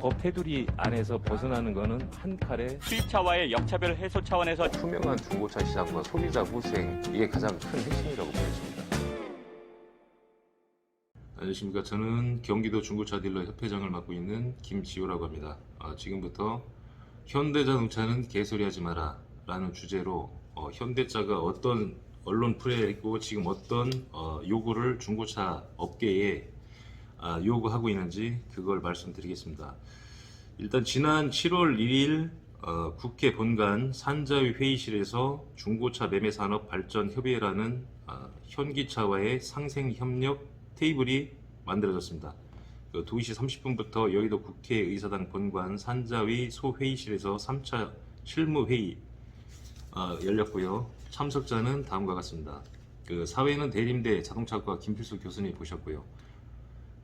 법 테두리 안에서 벗어나는 거는 한 칼에 수입차와의 역차별 해소 차원에서 투명한 중고차 시장과 소비자 후생, 이게 가장 큰 핵심이라고 보여집니다. 안녕하십니까. 저는 경기도 중고차 딜러 협회장을 맡고 있는 김지호라고 합니다. 지금부터 현대자동차는 개소리하지 마라 라는 주제로 현대차가 어떤 언론 프레에 있고 지금 어떤 요구를 중고차 업계에 요구하고 있는지 그걸 말씀드리겠습니다. 일단 지난 7월 1일 국회 본관 산자위 회의실에서 중고차 매매산업 발전 협의회라는 현기차와의 상생협력 테이블이 만들어졌습니다. 2시 30분부터 여의도 국회의사당 본관 산자위 소회의실에서 3차 실무회의 열렸고요. 참석자는 다음과 같습니다. 사회는 대림대 자동차과 김필수 교수님 보셨고요.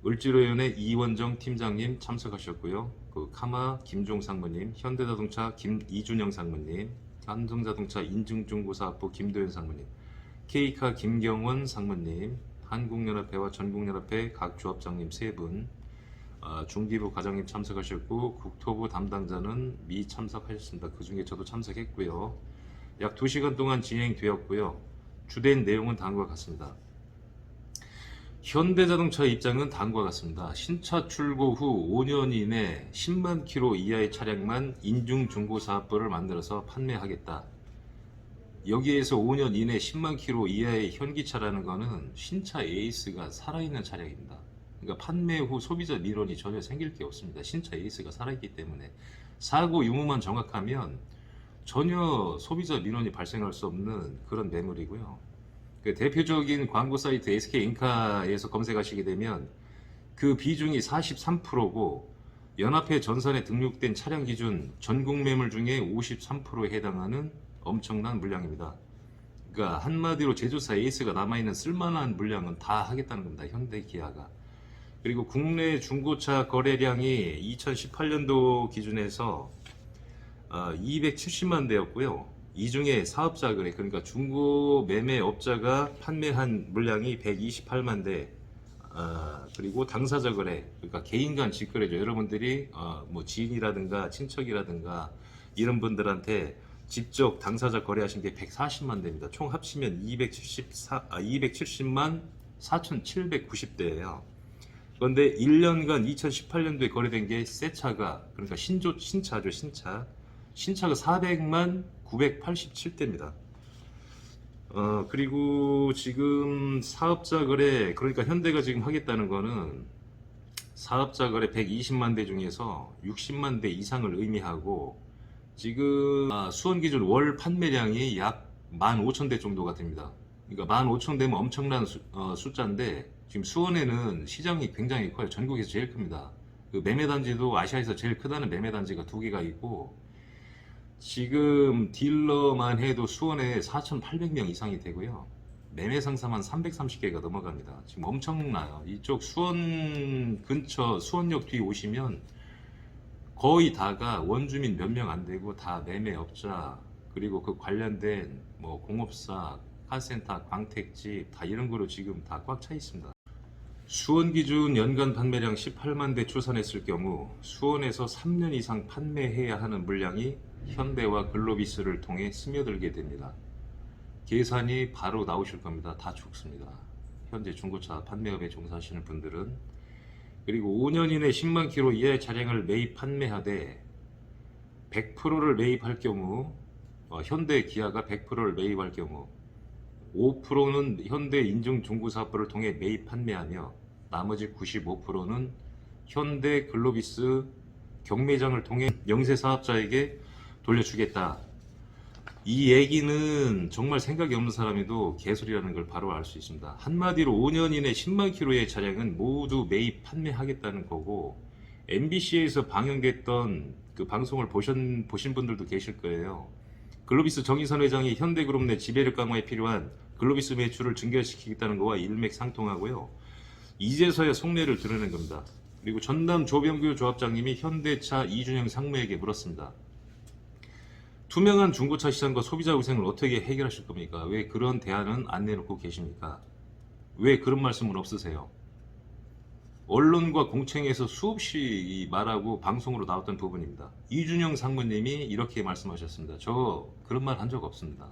을지로연의 이원정 팀장님 참석하셨고요. 카마 김종 상무님, 현대자동차 이준영 상무님, 삼성자동차 인증중고사업부 김도현 상무님, K카 김경원 상무님, 한국연합회와 전국연합회 각 조합장님 3분, 중기부 과장님 참석하셨고 국토부 담당자는 참석하셨습니다. 그 중에 저도 참석했고요. 약 2시간 동안 진행되었고요. 주된 내용은 다음과 같습니다. 현대자동차의 입장은 다음과 같습니다. 신차 출고 후 5년 이내 10만 킬로 이하의 차량만 인증중고사업부를 만들어서 판매하겠다. 여기에서 5년 이내 10만 킬로 이하의 현기차라는 것은 신차 에이스가 살아있는 차량입니다. 그러니까 판매 후 소비자 민원이 전혀 생길 게 없습니다. 신차 에이스가 살아있기 때문에 사고 유무만 정확하면 전혀 소비자 민원이 발생할 수 없는 그런 매물이고요. 대표적인 광고 사이트 SK인카에서 검색하시게 되면 그 비중이 43%고 연합회 전산에 등록된 차량 기준 전국 매물 중에 53%에 해당하는 엄청난 물량입니다. 그러니까 한마디로 제조사 에이스가 남아있는 쓸만한 물량은 다 하겠다는 겁니다. 현대기아가. 그리고 국내 중고차 거래량이 2018년도 기준에서 270만 대였고요. 이 중에 사업자 거래, 그러니까 중고 매매업자가 판매한 물량이 128만 대, 그리고 당사자 거래, 그러니까 개인 간 직거래죠. 여러분들이 뭐 지인이라든가 친척이라든가 이런 분들한테 직접 당사자 거래하신 게 140만 대입니다. 총 합치면 270만 4,790대예요. 그런데 1년간 2018년도에 거래된 게 새 차가, 그러니까 신차죠, 신차가 400만 987대입니다. 그리고 지금 사업자 거래, 그러니까 현대가 지금 하겠다는 거는 사업자 거래 120만 대 중에서 60만 대 이상을 의미하고 지금 수원 기준 월 판매량이 약 15,000대 정도가 됩니다. 그러니까 15,000대면 엄청난 숫자인데 지금 수원에는 시장이 굉장히 커요. 전국에서 제일 큽니다. 그 매매단지도 아시아에서 제일 크다는 매매단지가 2개가 있고 지금 딜러만 해도 수원에 4,800명 이상이 되고요. 매매 상사만 330개가 넘어갑니다. 지금 엄청나요. 이쪽 수원 근처 수원역 뒤 오시면 거의 다가 원주민 몇 명 안 되고 다 매매업자, 그리고 그 관련된 뭐 공업사, 카센터, 광택집 다 이런 거로 지금 다 꽉 차 있습니다. 수원 기준 연간 판매량 18만 대 추산했을 경우 수원에서 3년 이상 판매해야 하는 물량이 현대와 글로비스를 통해 스며들게 됩니다. 계산이 바로 나오실 겁니다. 다 죽습니다. 현재 중고차 판매업에 종사하시는 분들은. 그리고 5년 이내 10만 킬로 이하의 차량을 매입 판매하되 100%를 매입할 경우 현대 기아가 100%를 매입할 경우 5%는 현대 인증 중고사업부를 통해 매입 판매하며 나머지 95%는 현대 글로비스 경매장을 통해 영세 사업자에게 돌려주겠다. 이 얘기는 정말 생각이 없는 사람이도 개소리라는 걸 바로 알 수 있습니다. 한마디로 5년 이내 10만 킬로의 차량은 모두 매입 판매하겠다는 거고, MBC에서 방영됐던 그 방송을 보신 분들도 계실 거예요. 글로비스 정의선 회장이 현대그룹 내 지배력 강화에 필요한 글로비스 매출을 증가시키겠다는 거와 일맥상통하고요. 이제서야 속내를 드러낸 겁니다. 그리고 전남 조병규 조합장님이 현대차 이준영 상무에게 물었습니다. 투명한 중고차 시장과 소비자 위생을 어떻게 해결하실 겁니까? 왜 그런 대안은 안 내놓고 계십니까? 왜 그런 말씀은 없으세요? 언론과 공청회에서 수없이 말하고 방송으로 나왔던 부분입니다. 이준영 상무님이 이렇게 말씀하셨습니다. 저 그런 말 한 적 없습니다.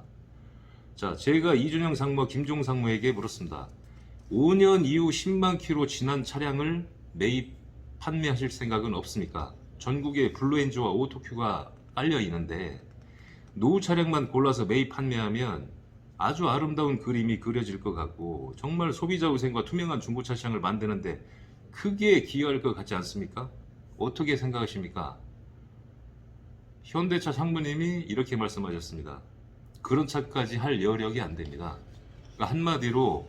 자, 제가 이준영 상무, 김종 상무에게 물었습니다. 5년 이후 10만 킬로 지난 차량을 매입 판매하실 생각은 없습니까? 전국에 블루엔즈와 오토큐가 깔려 있는데 노후 차량만 골라서 매입 판매하면 아주 아름다운 그림이 그려질 것 같고 정말 소비자 위생과 투명한 중고차 시장을 만드는데 크게 기여할 것 같지 않습니까? 어떻게 생각하십니까? 현대차 상무님이 이렇게 말씀하셨습니다. 그런 차까지 할 여력이 안 됩니다. 그러니까 한마디로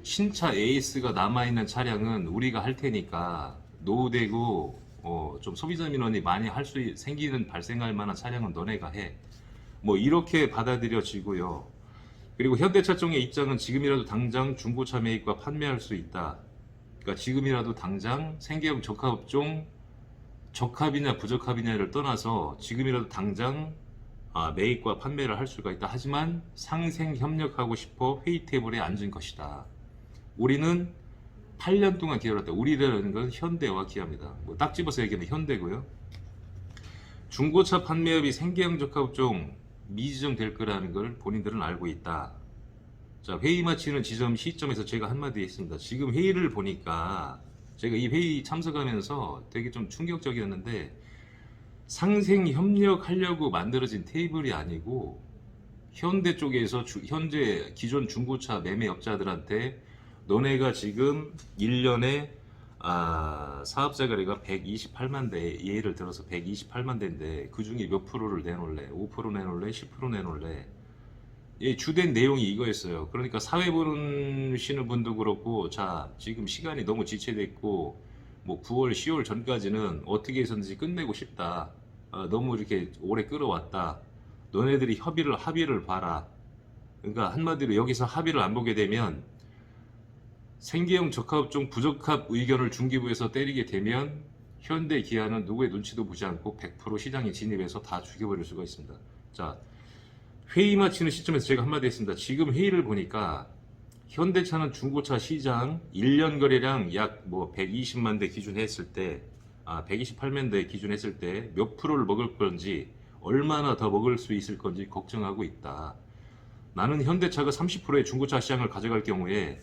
신차 AS가 남아있는 차량은 우리가 할 테니까 노후되고 좀 소비자 민원이 많이 생기는 발생할 만한 차량은 너네가 해. 뭐 이렇게 받아들여지고요. 그리고 현대차 쪽의 입장은 지금이라도 당장 중고차 매입과 판매할 수 있다. 그러니까 지금이라도 당장 생계형 적합종 적합이냐 부적합이냐를 떠나서 지금이라도 당장 매입과 판매를 할 수가 있다. 하지만 상생 협력하고 싶어 회의 테이블에 앉은 것이다. 우리는 8년 동안 기다렸다. 우리라는 건 현대와 기아입니다. 뭐 딱 집어서 얘기하면 현대고요. 중고차 판매업이 생계형 적합종 미지정될 거라는 걸 본인들은 알고 있다. 자, 회의 마치는 시점에서 제가 한마디 했습니다. 지금 회의를 보니까 제가 이 회의 참석하면서 되게 좀 충격적이었는데 상생 협력하려고 만들어진 테이블이 아니고 현대 쪽에서 현재 기존 중고차 매매업자들한테 너네가 지금 1년에 사업자 거래가 128만 대, 예를 들어서 128만 대인데 그 중에 몇 프로를 내놓을래? 5% 내놓을래? 10% 내놓을래? 예, 주된 내용이 이거였어요. 그러니까 사회 보시는 분도 그렇고, 자, 지금 시간이 너무 지체됐고, 뭐 9월, 10월 전까지는 어떻게 해서든지 끝내고 싶다. 너무 이렇게 오래 끌어왔다. 너네들이 합의를 봐라. 그러니까 한마디로 여기서 합의를 안 보게 되면 생계형 적합종 부적합 의견을 중기부에서 때리게 되면 현대 기아는 누구의 눈치도 보지 않고 100% 시장에 진입해서 다 죽여버릴 수가 있습니다. 자, 회의 마치는 시점에서 제가 한마디 했습니다. 지금 회의를 보니까 현대차는 중고차 시장 1년 거래량 약 뭐 120만 대 기준 했을 때 128만 대 기준 했을 때 몇 프로를 먹을 건지 얼마나 더 먹을 수 있을 건지 걱정하고 있다. 나는 현대차가 30%의 중고차 시장을 가져갈 경우에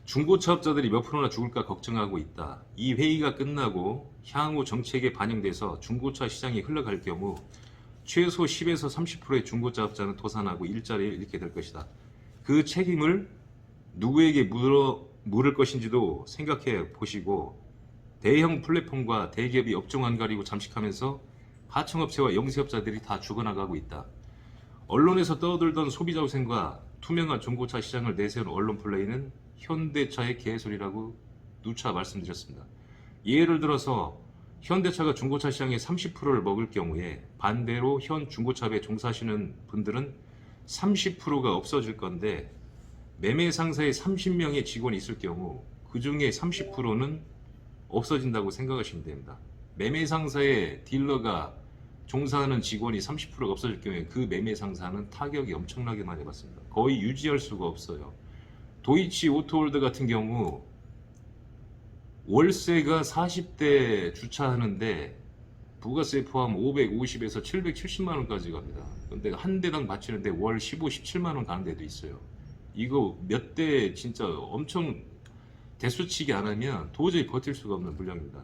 중고차업자들이 몇 프로나 죽을까 걱정하고 있다. 이 회의가 끝나고 향후 정책에 반영돼서 중고차 시장이 흘러갈 경우 최소 10에서 30%의 중고차업자는 도산하고 일자리를 잃게 될 것이다. 그 책임을 누구에게 물을 것인지도 생각해 보시고 대형 플랫폼과 대기업이 업종 안 가리고 잠식하면서 하청업체와 영세업자들이 다 죽어나가고 있다. 언론에서 떠들던 소비자 후생과 투명한 중고차 시장을 내세운 언론 플레이는 현대차의 개소리라고 누차 말씀드렸습니다. 예를 들어서 현대차가 중고차 시장의 30%를 먹을 경우에 반대로 현 중고차업에 종사하시는 분들은 30%가 없어질 건데 매매 상사에 30명의 직원이 있을 경우 그 중에 30%는 없어진다고 생각하시면 됩니다. 매매 상사의 딜러가 종사하는 직원이 30%가 없어질 경우에 그 매매 상사는 타격이 엄청나게 많이 받습니다. 거의 유지할 수가 없어요. 도이치 오토홀드 같은 경우 월세가 40대 주차하는데 부가세 포함 550에서 770만 원까지 갑니다. 근데 한 대당 바치는데 월 15, 17만 원 가는 데도 있어요. 이거 몇 대 진짜 엄청 대수치기 안 하면 도저히 버틸 수가 없는 물량입니다.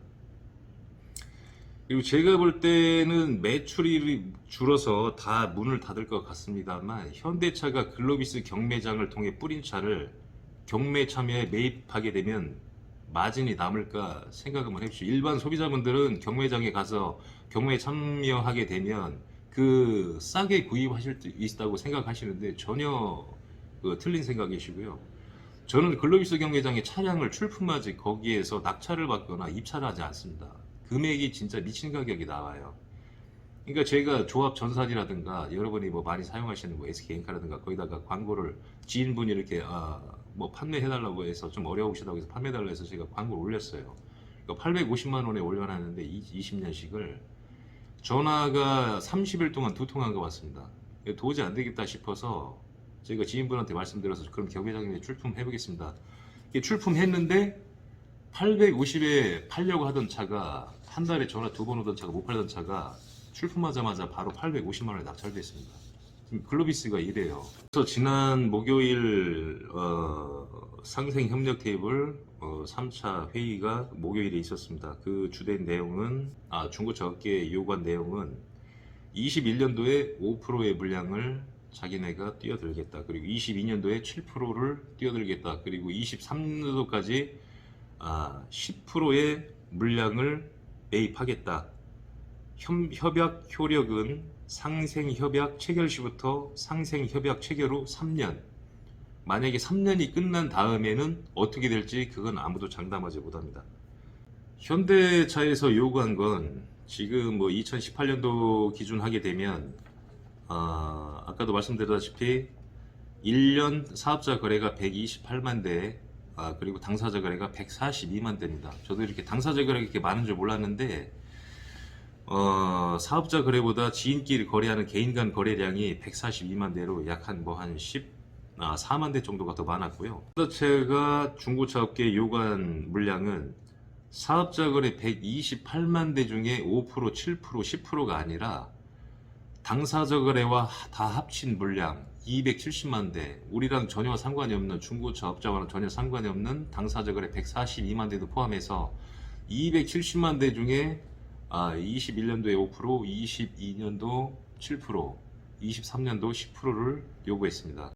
그리고 제가 볼 때는 매출이 줄어서 다 문을 닫을 것 같습니다만 현대차가 글로비스 경매장을 통해 뿌린 차를 경매 참여에 매입하게 되면 마진이 남을까 생각 한번 해보시죠. 일반 소비자분들은 경매장에 가서 경매에 참여하게 되면 그 싸게 구입하실 수 있다고 생각하시는데 전혀 틀린 생각이시고요. 저는 글로비스 경매장의 차량을 출품하지 거기에서 낙찰을 받거나 입찰을 하지 않습니다. 금액이 진짜 미친 가격이 나와요. 그러니까 제가 조합 전산이라든가 여러분이 뭐 많이 사용하시는 뭐 SK엔카라든가 거기다가 광고를 지인분이 이렇게 뭐 판매해달라고 해서 좀 어려우시다고 해서 판매해달라고 해서 제가 광고를 올렸어요. 그러니까 850만 원에 올려놨는데 20년씩을 전화가 30일 동안 2통화가 왔습니다. 도저히 안 되겠다 싶어서 제가 지인분한테 말씀드려서 그럼 경매장에 출품해보겠습니다. 출품했는데 850에 팔려고 하던 차가 한 달에 전화 2번 오던 차가 못 팔던 차가 출품하자마자 바로 850만 원에 낙찰됐습니다. 지금 글로비스가 이래요. 그래서 지난 목요일 상생 협력 테이블 3차 회의가 목요일에 있었습니다. 그 주된 내용은 중고차 업계에 요구한 내용은 21년도에 5%의 물량을 자기네가 뛰어들겠다. 그리고 22년도에 7%를 뛰어들겠다. 그리고 23년도까지 10%의 물량을 매입하겠다. 협약 효력은 상생협약 체결 시부터 상생협약 체결 후 3년. 만약에 3년이 끝난 다음에는 어떻게 될지 그건 아무도 장담하지 못합니다. 현대차에서 요구한 건 지금 뭐 2018년도 기준 하게 되면 아까도 말씀드렸다시피 1년 사업자 거래가 128만 대, 그리고 당사자 거래가 142만 대입니다. 저도 이렇게 당사자 거래가 이렇게 많은 줄 몰랐는데 사업자 거래보다 지인끼리 거래하는 개인 간 거래량이 142만 대로 약 한 4만 대 정도가 더 많았고요. 현대차가 중고차 업계에 요구한 물량은 사업자 거래 128만 대 중에 5%, 7%, 10%가 아니라 당사자 거래와 다 합친 물량 270만 대, 우리랑 전혀 상관이 없는 중고차 업자와는 전혀 상관이 없는 당사자 거래 142만 대도 포함해서 270만 대 중에 21년도에 5%, 22년도 7%, 23년도 10%를 요구했습니다.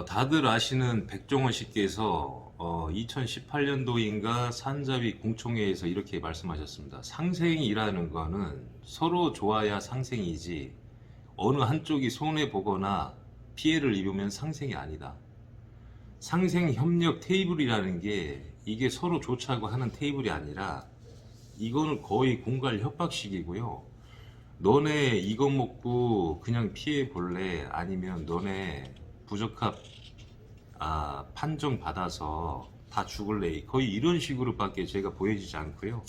다들 아시는 백종원 씨께서 2018년도인가 산자위 공청회에서 이렇게 말씀하셨습니다. 상생이라는 거는 서로 좋아야 상생이지 어느 한쪽이 손해보거나 피해를 입으면 상생이 아니다. 상생협력 테이블이라는 게 이게 서로 좋자고 하는 테이블이 아니라 이거는 거의 공갈 협박식이고요. 너네 이거 먹고 그냥 피해 볼래? 아니면 너네 부적합 판정 받아서 다 죽을래? 거의 이런 식으로밖에 제가 보여지지 않고요.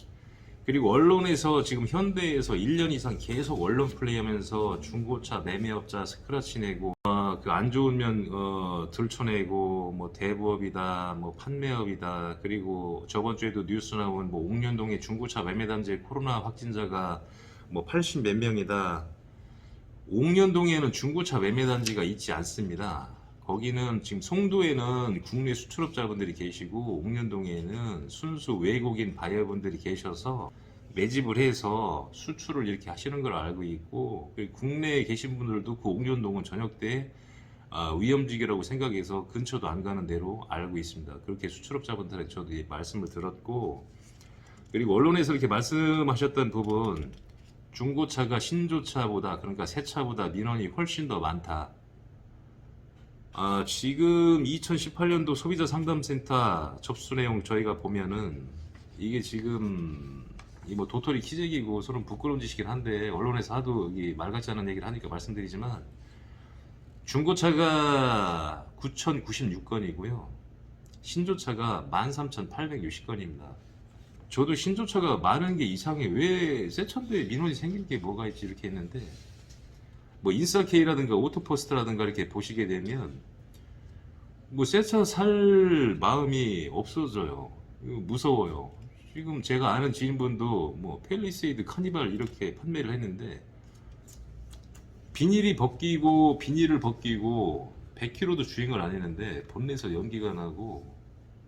그리고 언론에서 지금 현대에서 1년 이상 계속 언론 플레이하면서 중고차 매매업자 스크래치 내고 그 안 좋으면 들춰내고 뭐 대부업이다 뭐 판매업이다. 그리고 저번 주에도 뉴스 나온 뭐 옥년동의 중고차 매매단지의 코로나 확진자가 뭐 80 몇 명이다. 옥년동에는 중고차 매매단지가 있지 않습니다. 거기는 지금 송도에는 국내 수출업자분들이 계시고 옥년동에는 순수 외국인 바이어분들이 계셔서 매집을 해서 수출을 이렇게 하시는 걸 알고 있고, 국내에 계신 분들도 그 옥년동은 저녁 때 위험지기라고 생각해서 근처도 안 가는 대로 알고 있습니다. 그렇게 수출업자분들한테 저도 말씀을 들었고, 그리고 언론에서 이렇게 말씀하셨던 부분, 중고차가 신조차보다, 그러니까 새 차보다 민원이 훨씬 더 많다. 지금 2018년도 소비자 상담센터 접수 내용 저희가 보면은 이게 지금 뭐 도토리 키재기고 서로 부끄러운 짓이긴 한데 언론에서 하도 말 같지 않은 얘기를 하니까 말씀드리지만, 중고차가 9,096건이고요 신조차가 13,860건입니다. 저도 신조차가 많은 게 이상해. 왜 새 차인데 민원이 생길 게 뭐가 있지 이렇게 했는데, 뭐 인싸케이라든가 오토포스트라든가 이렇게 보시게 되면 뭐 새 차 살 마음이 없어져요. 무서워요. 지금 제가 아는 지인분도 뭐 펠리세이드, 카니발 이렇게 판매를 했는데 비닐을 벗기고 100km도 주행을 안 했는데 본넷에서 연기가 나고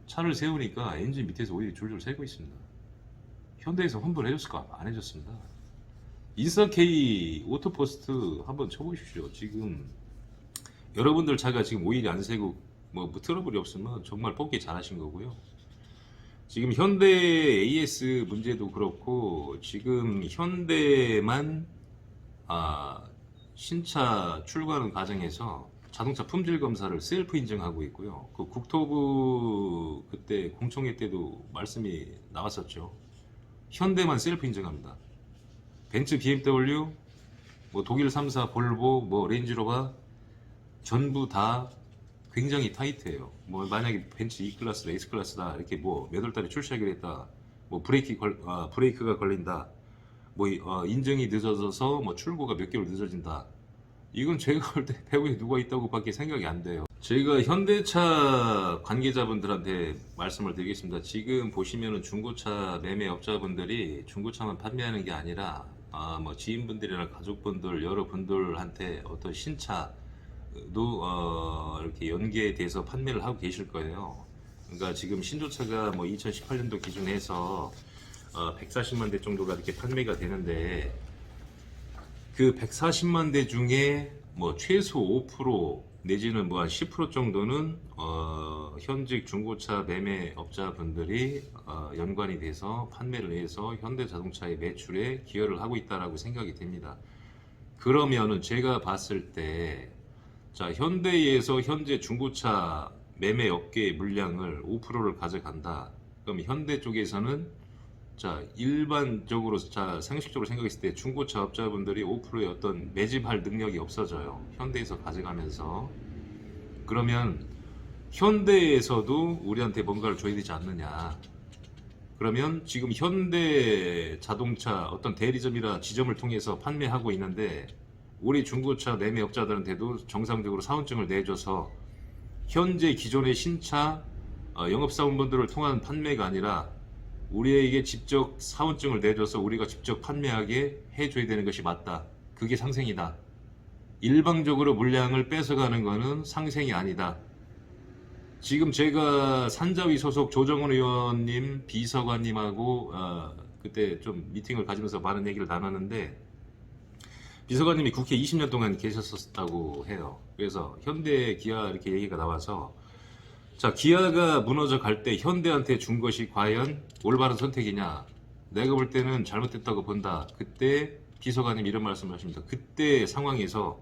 차를 세우니까 엔진 밑에서 오일이 줄줄 새고 있습니다. 현대에서 환불 해줬을까? 안 해줬습니다. 인싸케이 오토포스트 한번 쳐보십시오. 지금 여러분들 차가 지금 오일이 안 새고 뭐 트러블이 없으면 정말 뽑기 잘하신 거고요. 지금 현대 AS 문제도 그렇고, 지금 현대만 신차 출고하는 과정에서 자동차 품질 검사를 셀프 인증하고 있고요. 그 국토부 그때 공청회 때도 말씀이 나왔었죠. 현대만 셀프 인증합니다. 벤츠, BMW, 뭐 독일 3사, 볼보, 뭐 레인지로버 전부 다 굉장히 타이트해요. 뭐 만약에 벤츠 E클래스다, S클래스다 이렇게 뭐 몇 월 달에 출시하기로 했다, 뭐 브레이크가 걸린다, 뭐 인증이 늦어져서 뭐 출고가 몇 개월 늦어진다. 이건 제가 볼 때 배후에 누가 있다고 밖에 생각이 안 돼요. 저희가 현대차 관계자분들한테 말씀을 드리겠습니다. 지금 보시면은 중고차 매매업자분들이 중고차만 판매하는 게 아니라 뭐 지인분들이나 가족분들 여러분들한테 어떤 신차도 이렇게 연계돼서 판매를 하고 계실 거예요. 그러니까 지금 신조차가 뭐 2018년도 기준에서 140만 대 정도가 이렇게 판매가 되는데 그 140만 대 중에 뭐 최소 5% 내지는 뭐 한 10% 정도는 현직 중고차 매매업자분들이 연관이 돼서 판매를 해서 현대자동차의 매출에 기여를 하고 있다라고 생각이 됩니다. 그러면은 제가 봤을 때 자, 현대에서 현재 중고차 매매업계의 물량을 5%를 가져간다. 그럼 현대 쪽에서는 자, 일반적으로 자, 상식적으로 생각했을 때 중고차 업자분들이 5%의 어떤 매집할 능력이 없어져요. 현대에서 가져가면서. 그러면 현대에서도 우리한테 뭔가를 줘야 되지 않느냐. 그러면 지금 현대 자동차 어떤 대리점이나 지점을 통해서 판매하고 있는데 우리 중고차 매매업자들한테도 정상적으로 사원증을 내줘서 현재 기존의 신차 영업사원분들을 통한 판매가 아니라 우리에게 직접 사원증을 내줘서 우리가 직접 판매하게 해줘야 되는 것이 맞다. 그게 상생이다. 일방적으로 물량을 뺏어가는 것은 상생이 아니다. 지금 제가 산자위 소속 조정훈 의원님 비서관님하고 그때 좀 미팅을 가지면서 많은 얘기를 나눴는데 비서관님이 국회 20년 동안 계셨었다고 해요. 그래서 현대 기아 이렇게 얘기가 나와서 자, 기아가 무너져 갈 때 현대한테 준 것이 과연 올바른 선택이냐? 내가 볼 때는 잘못됐다고 본다. 그때 비서관님 이런 말씀을 하십니다. 그때 상황에서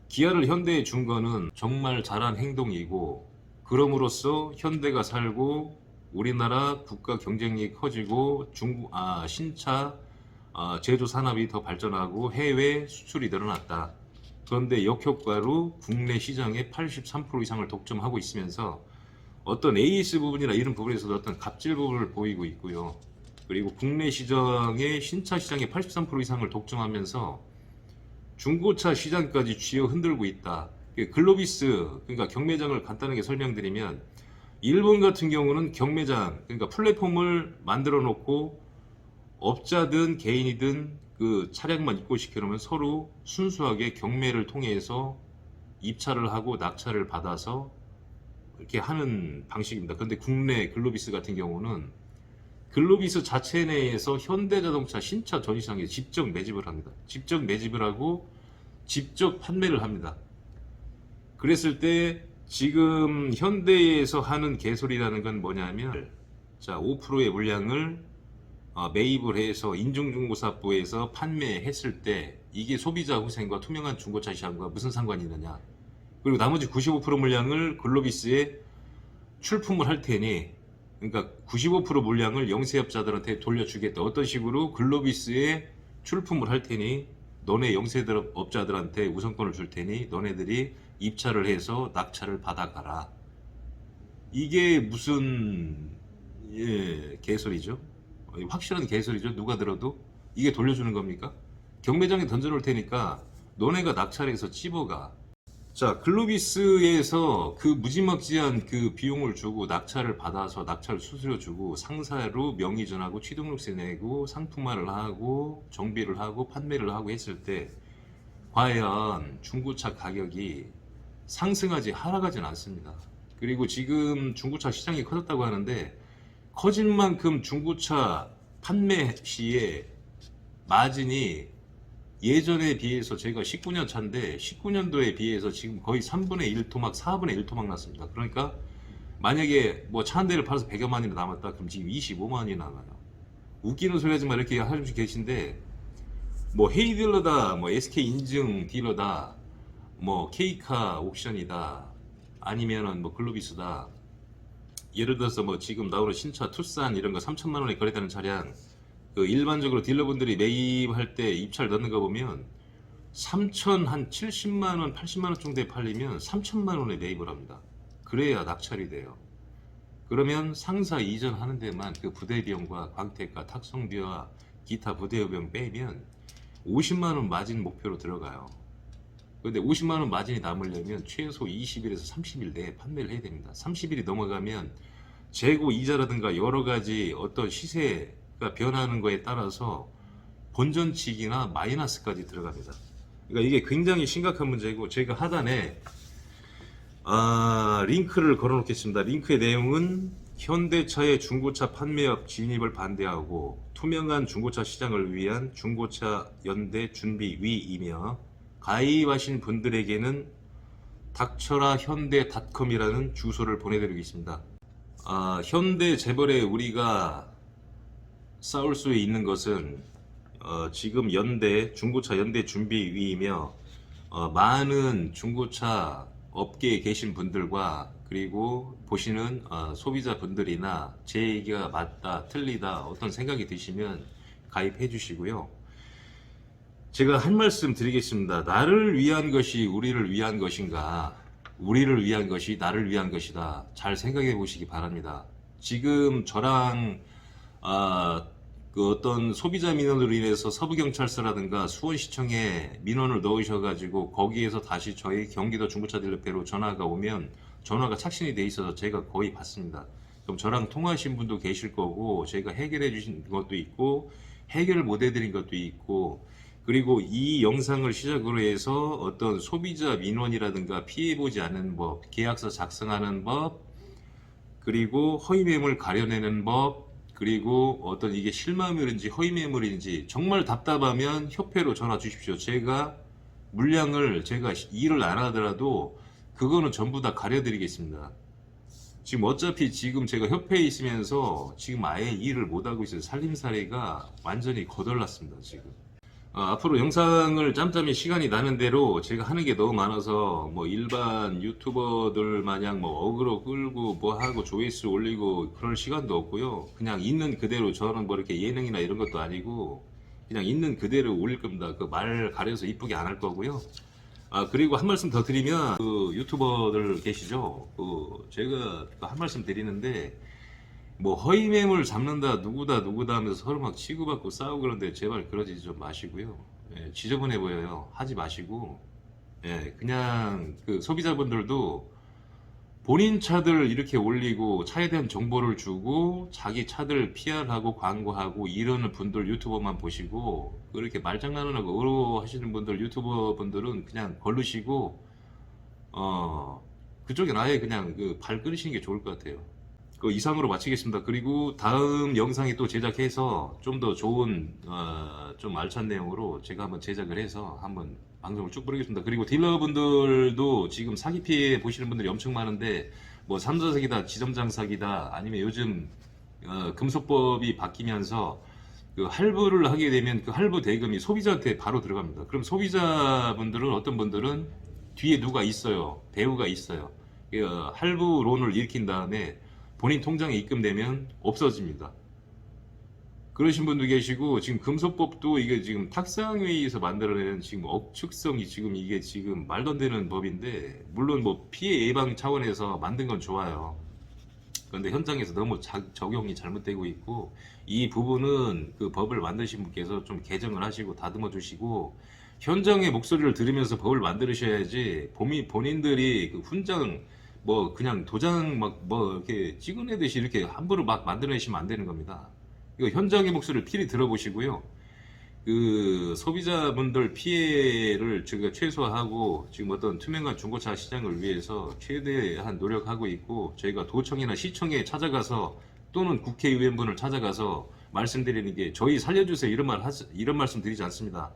기아를 현대에 준 거는 정말 잘한 행동이고 그럼으로써 현대가 살고 우리나라 국가 경쟁력이 커지고 신차 제조 산업이 더 발전하고 해외 수출이 늘어났다. 그런데 역효과로 국내 시장의 83% 이상을 독점하고 있으면서 어떤 AS 부분이나 이런 부분에서도 어떤 갑질 부분을 보이고 있고요. 그리고 국내 시장의 신차 시장의 83% 이상을 독점하면서 중고차 시장까지 쥐어 흔들고 있다. 글로비스, 그러니까 경매장을 간단하게 설명드리면 일본 같은 경우는 경매장, 그러니까 플랫폼을 만들어 놓고 업자든 개인이든 그 차량만 입고시켜 놓으면 서로 순수하게 경매를 통해서 입차를 하고 낙차를 받아서 이렇게 하는 방식입니다. 그런데 국내 글로비스 같은 경우는 글로비스 자체 내에서 현대자동차 신차 전시장에 직접 매집을 합니다. 직접 매집을 하고 직접 판매를 합니다. 그랬을 때 지금 현대에서 하는 개소리라는 건 뭐냐면 자, 5%의 물량을 매입을 해서 인증중고사부에서 판매했을 때 이게 소비자 후생과 투명한 중고차 시장과 무슨 상관이 있느냐. 그리고 나머지 95% 물량을 글로비스에 출품을 할 테니 그러니까 95% 물량을 영세업자들한테 돌려주겠다. 어떤 식으로 글로비스에 출품을 할 테니 너네 영세업자들한테 우선권을 줄 테니 너네들이 입차를 해서 낙차를 받아가라. 이게 무슨 개소리죠? 확실한 개소리죠. 누가 들어도 이게 돌려주는 겁니까? 경매장에 던져놓을 테니까 너네가 낙차를 해서 찝어가. 자, 글로비스에서 그 무지막지한 그 비용을 주고 낙차를 받아서 낙차를 수수료 주고 상사로 명의전하고 취등록세 내고 상품화를 하고 정비를 하고 판매를 하고 했을 때 과연 중고차 가격이 상승하지 하락하진 않습니다. 그리고 지금 중고차 시장이 커졌다고 하는데 커진 만큼 중고차 판매 시에 마진이 예전에 비해서 제가 19년 차인데 19년도에 비해서 지금 거의 3분의 1토막, 4분의 1토막 났습니다. 그러니까 만약에 뭐 차 한 대를 팔아서 100여만 원이 남았다 그럼 지금 25만 원이 남아요. 웃기는 소리 하지 마 이렇게 하시는 계신데 뭐 헤이딜러다, 뭐 SK 인증 딜러다, 뭐 K카 옥션이다, 아니면은 뭐 글로비스다. 예를 들어서 뭐 지금 나오는 신차 투싼 이런 거 3천만 원에 거래되는 차량 그 일반적으로 딜러분들이 매입할 때 입차를 넣는 거 보면 3천 한 70만 원, 80만 원 정도에 팔리면 3천만 원에 매입을 합니다. 그래야 낙찰이 돼요. 그러면 상사 이전하는 데만 그 부대 비용과 광택과 탁송비와 기타 부대 비용 빼면 50만 원 마진 목표로 들어가요. 근데 50만 원 마진이 남으려면 최소 20일에서 30일 내에 판매를 해야 됩니다. 30일이 넘어가면 재고 이자라든가 여러 가지 어떤 시세가 변하는 거에 따라서 본전치기나 마이너스까지 들어갑니다. 그러니까 이게 굉장히 심각한 문제고, 제가 하단에 링크를 걸어 놓겠습니다. 링크의 내용은 현대차의 중고차 판매업 진입을 반대하고 투명한 중고차 시장을 위한 중고차 연대 준비위이며, 가입하신 분들에게는 닥쳐라 현대닷컴이라는 주소를 보내드리겠습니다. 현대 재벌에 우리가 싸울 수 있는 것은 지금 연대 중고차 연대 준비위이며, 많은 중고차 업계에 계신 분들과 그리고 보시는 소비자 분들이나 제 얘기가 맞다 틀리다 어떤 생각이 드시면 가입해 주시고요. 제가 한 말씀 드리겠습니다. 나를 위한 것이 우리를 위한 것인가, 우리를 위한 것이 나를 위한 것이다. 잘 생각해 보시기 바랍니다. 지금 저랑 그 어떤 소비자 민원으로 인해서 서부경찰서라든가 수원시청에 민원을 넣으셔가지고 거기에서 다시 저희 경기도 중고차 딜러회로 전화가 오면 전화가 착신이 돼 있어서 제가 거의 받습니다. 그럼 저랑 통화하신 분도 계실 거고, 제가 해결해 주신 것도 있고 해결을 못 해드린 것도 있고, 그리고 이 영상을 시작으로 해서 어떤 소비자 민원이라든가 피해보지 않는 법, 계약서 작성하는 법, 그리고 허위매물 가려내는 법, 그리고 어떤 이게 실마물인지 허위매물인지 정말 답답하면 협회로 전화 주십시오. 제가 물량을 제가 일을 안 하더라도 그거는 전부 다 가려드리겠습니다. 지금 어차피 지금 제가 협회에 있으면서 지금 아예 일을 못하고 있어요. 살림살이가 완전히 거덜났습니다 지금. 앞으로 영상을 짬짬이 시간이 나는 대로 제가 하는 게 너무 많아서 뭐 일반 유튜버들 마냥 뭐 어그로 끌고 뭐 하고 조회수 올리고 그럴 시간도 없고요. 그냥 있는 그대로, 저는 뭐 이렇게 예능이나 이런 것도 아니고 그냥 있는 그대로 올릴 겁니다. 그 말 가려서 이쁘게 안 할 거고요. 그리고 한 말씀 더 드리면, 그 유튜버들 계시죠? 제가 한 말씀 드리는데, 뭐 허위매물 잡는다 누구다 하면서 서로 막 치고받고 싸우고 그러는데 제발 그러지 좀 마시고요. 예, 지저분해 보여요. 하지 마시고, 예, 그냥 그 소비자분들도 본인 차들 이렇게 올리고 차에 대한 정보를 주고 자기 차들 PR하고 광고하고 이러는 분들 유튜버만 보시고, 그렇게 말장난하고 의로하시는 분들 유튜버 분들은 그냥 걸르시고 그쪽엔 아예 그냥 그 발 끊으시는 게 좋을 것 같아요. 그 이상으로 마치겠습니다. 그리고 다음 영상에 또 제작해서 좀 더 좋은 좀 알찬 내용으로 제가 한번 제작을 해서 한번 방송을 쭉 뿌리겠습니다. 그리고 딜러분들도 지금 사기 피해 보시는 분들이 엄청 많은데, 뭐 3자 사기다, 지점장 사기다, 아니면 요즘 금소법이 바뀌면서 그 할부를 하게 되면 그 할부 대금이 소비자한테 바로 들어갑니다. 그럼 소비자분들은, 어떤 분들은 뒤에 누가 있어요, 배우가 있어요. 할부론을 일으킨 다음에 본인 통장에 입금되면 없어집니다. 그러신 분도 계시고, 지금 금소법도 이게 지금 탁상회의에서 만들어낸 지금 억측성이 지금 이게 지금 말도 안 되는 법인데, 물론 뭐 피해 예방 차원에서 만든 건 좋아요. 그런데 현장에서 너무 적용이 잘못되고 있고, 이 부분은 그 법을 만드신 분께서 좀 개정을 하시고 다듬어 주시고, 현장의 목소리를 들으면서 법을 만드셔야지 본인들이 그 훈장 뭐 그냥 도장 막 뭐 이렇게 찍어내듯이 이렇게 함부로 막 만들어내시면 안 되는 겁니다. 이거 현장의 목소리를 필히 들어보시고요. 그 소비자분들 피해를 저희가 최소화하고 지금 어떤 투명한 중고차 시장을 위해서 최대한 노력하고 있고, 저희가 도청이나 시청에 찾아가서 또는 국회의원분을 찾아가서 말씀드리는 게, 저희 살려주세요 이런 말씀 드리지 않습니다.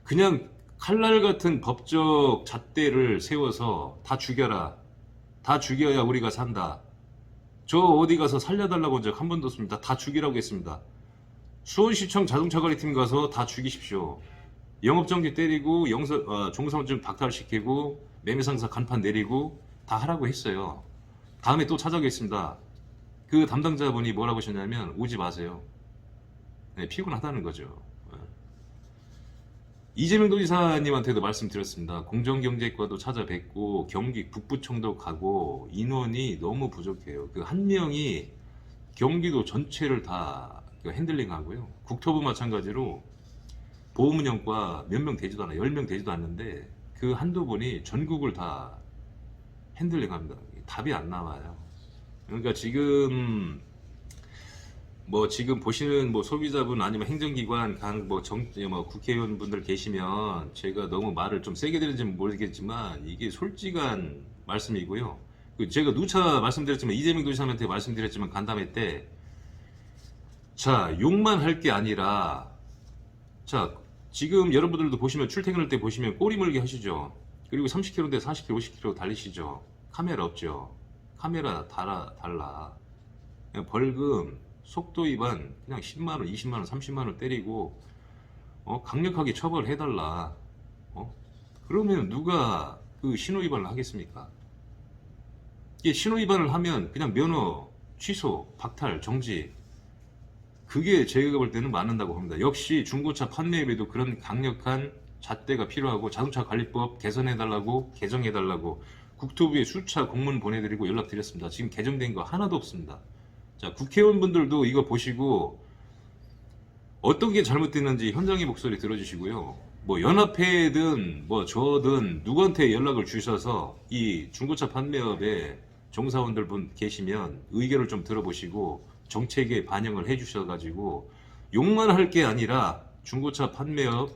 그냥 칼날 같은 법적 잣대를 세워서 다 죽여라, 다 죽여야 우리가 산다. 저 어디 가서 살려달라고 한 적 한 번도 없습니다. 다 죽이라고 했습니다. 수원시청 자동차관리팀 가서 다 죽이십시오. 영업정지 때리고 종사원증 박탈시키고 매매상사 간판 내리고 다 하라고 했어요. 다음에 또 찾아오겠습니다. 그 담당자분이 뭐라고 하셨냐면, 오지 마세요. 네, 피곤하다는 거죠. 이재명 도지사님한테도 말씀드렸습니다. 공정경제과도 찾아뵙고 경기 북부청도 가고 인원이 너무 부족해요. 그 한 명이 경기도 전체를 다 핸들링하고요. 국토부 마찬가지로 보험운영과 몇 명 되지도 않아요. 10명 되지도 않는데 그 한두 분이 전국을 다 핸들링합니다. 답이 안 나와요. 그러니까 지금 지금 보시는 소비자분 아니면 행정기관 국회의원분들 계시면 제가 너무 말을 좀 세게 드리는지는 모르겠지만 이게 솔직한 말씀이고요. 제가 누차 말씀드렸지만 이재명 도지사한테 말씀드렸지만 간담회 때 자, 욕만 할 게 아니라 자, 지금 여러분들도 보시면 출퇴근할 때 보시면 꼬리 물게 하시죠. 그리고 30km인데 40km, 50km 달리시죠. 카메라 없죠. 카메라 달라. 그냥 벌금, 속도 위반 그냥 10만원, 20만원, 30만원 때리고 강력하게 처벌해달라. 그러면 누가 그 신호 위반을 하겠습니까? 이게 신호 위반을 하면 그냥 면허 취소, 박탈, 정지. 그게 제가 볼 때는 맞는다고 봅니다. 역시 중고차 판매업에도 그런 강력한 잣대가 필요하고 자동차 관리법 개선해달라고 개정해달라고 국토부에 수차 공문 보내드리고 연락드렸습니다. 지금 개정된 거 하나도 없습니다. 자, 국회의원분들도 이거 보시고 어떤 게 잘못됐는지 현장의 목소리 들어주시고요. 연합회든 저든 누구한테 연락을 주셔서 이 중고차 판매업에 종사원들 분 계시면 의견을 좀 들어보시고 정책에 반영을 해주셔가지고 욕만 할 게 아니라 중고차 판매업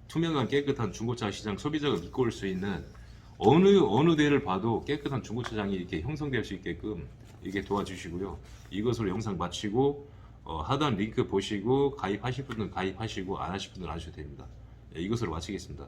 투명한 깨끗한 중고차 시장 소비자가 믿고 올 수 있는 어느 데를 봐도 깨끗한 중고차장이 이렇게 형성될 수 있게끔 이게 도와주시고요. 이것으로 영상 마치고 하단 링크 보시고 가입하실 분들은 가입하시고 안 하실 분들은 안 하셔도 됩니다. 이것으로 마치겠습니다.